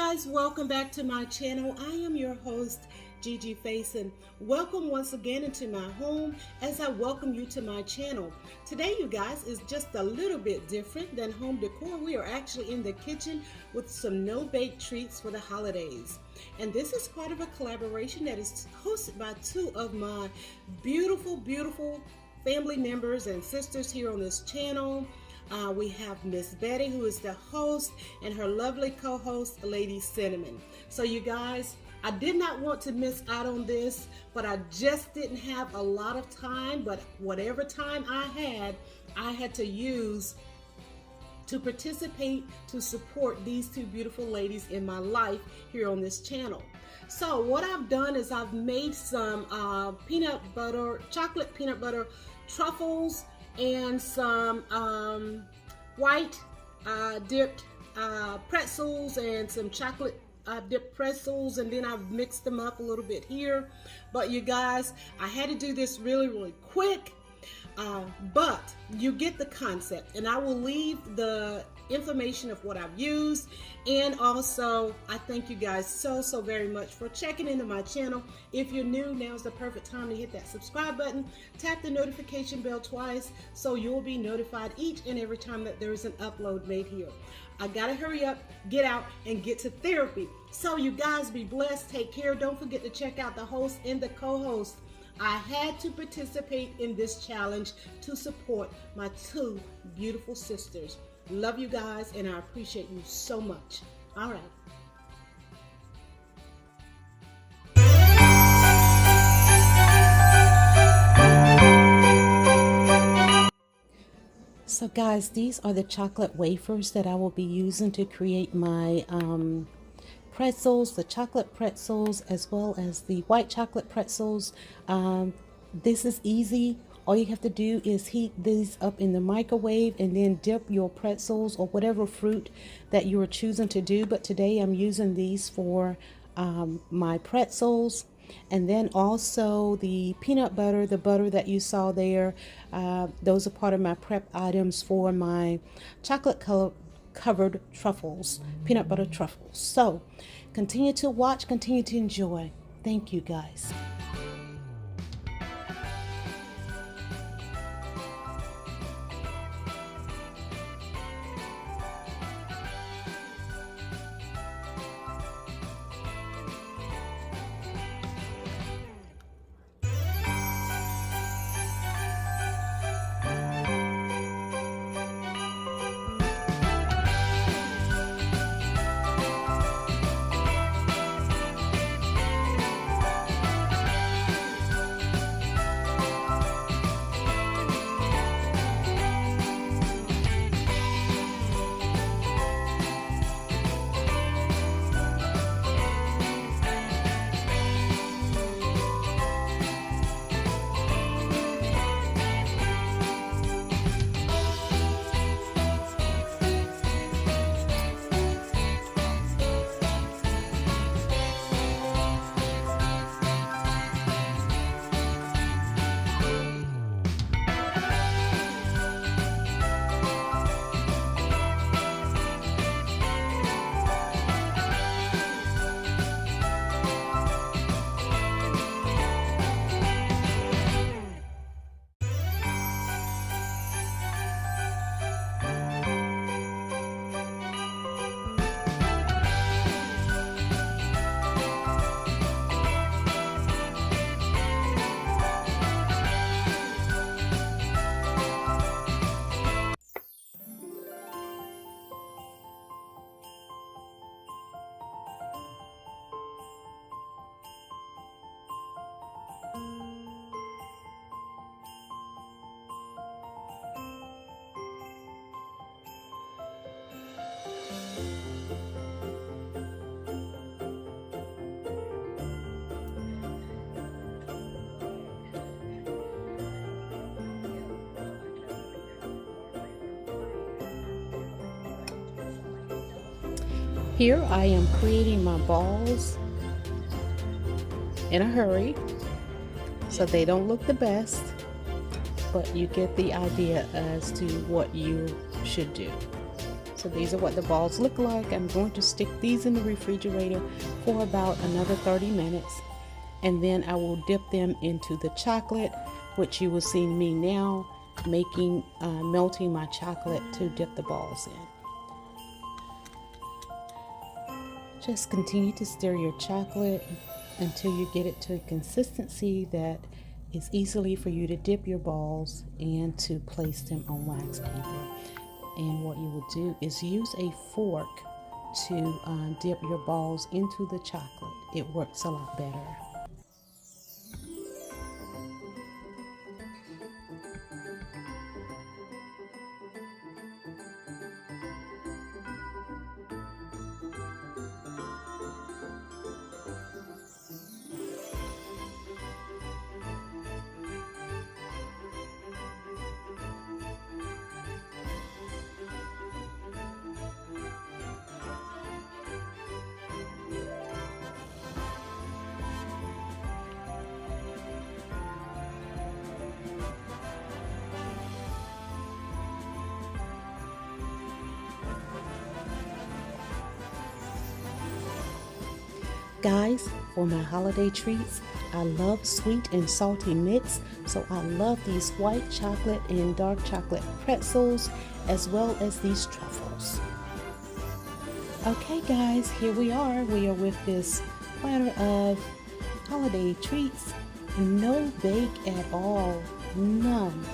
guys, welcome back to my channel. I am your host, ggfaison. Welcome once again into my home as I welcome you to my channel. Today, you guys, is just a little bit different than home decor. We are actually in the kitchen with some no-bake treats for the holidays. And this is part of a collaboration that is hosted by two of my beautiful family members and sisters here on this channel. We have Miss Betty, who is the host, and her lovely co-host, Lady Cinnamon. So you guys, I did not want to miss out on this, but I just didn't have a lot of time. But whatever time I had to use to participate to support these two beautiful ladies in my life here on this channel. So what I've done is I've made some chocolate peanut butter truffles and some white dipped pretzels and some chocolate dipped pretzels, and then I've mixed them up a little bit here. But you guys, I had to do this really quick, but you get the concept, and I will leave the information of what I've used. And also, I thank you guys so very much for checking into my channel. If you're new, now's the perfect time to hit that subscribe button, tap the notification bell twice so you'll be notified each and every time that there is an upload made here. I gotta hurry up, get out, and get to therapy. So you guys be blessed, take care. Don't forget to check out the host and the co-host. I had to participate in this challenge to support my two beautiful sisters. Love you guys, and I appreciate you so much. All right. So guys, these are the chocolate wafers that I will be using to create my pretzels, the chocolate pretzels, as well as the white chocolate pretzels. This is easy. All you have to do is heat these up in the microwave and then dip your pretzels or whatever fruit that you are choosing to do. But today I'm using these for my pretzels. And then also the peanut butter, the butter that you saw there. Those are part of my prep items for my chocolate covered truffles, peanut butter truffles. So continue to watch, continue to enjoy. Thank you guys. Here I am creating my balls in a hurry, so they don't look the best, but you get the idea as to what you should do. So So these are what the balls look like. I'm going to stick these in the refrigerator for about another 30 minutes. And then I will dip them into the chocolate, which you will see me now making, melting my chocolate to dip the balls in. Just continue to stir your chocolate until you get it to a consistency that is easily for you to dip your balls and to place them on wax paper. And what you will do is use a fork to dip your balls into the chocolate. It works a lot better. Guys, for my holiday treats, I love sweet and salty mix, so I love these white chocolate and dark chocolate pretzels, as well as these truffles. Okay guys, here we are. We are with this platter of holiday treats. No bake at all, none.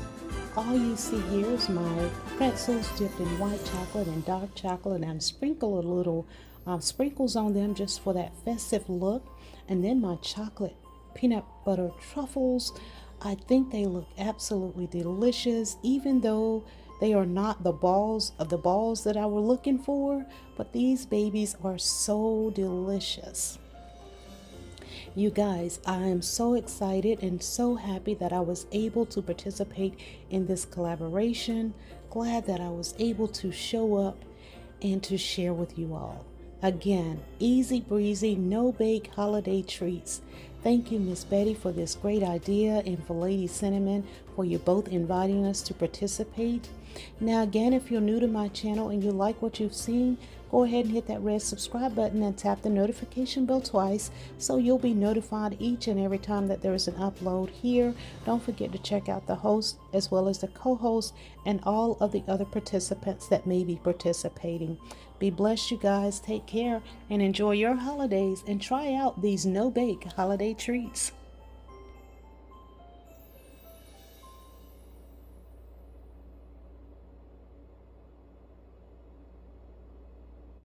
All you see here is my pretzels dipped in white chocolate and dark chocolate, and I'm sprinkle a little sprinkles on them just for that festive look. And then my chocolate peanut butter truffles. I think they look absolutely delicious, even though they are not the balls that I were looking for, but these babies are so delicious. You guys, I am so excited and so happy that I was able to participate in this collaboration. Glad that I was able to show up and to share with you all. Again, easy breezy, no bake holiday treats. Thank you, Miss Betty, for this great idea, and for Lady Cinnamon for you both inviting us to participate. Now again, if you're new to my channel and you like what you've seen, go ahead and hit that red subscribe button and tap the notification bell twice so you'll be notified each and every time that there is an upload here. Don't forget to check out the host as well as the co-host and all of the other participants that may be participating. Be blessed, you guys. Take care and enjoy your holidays, and try out these no-bake holiday treats.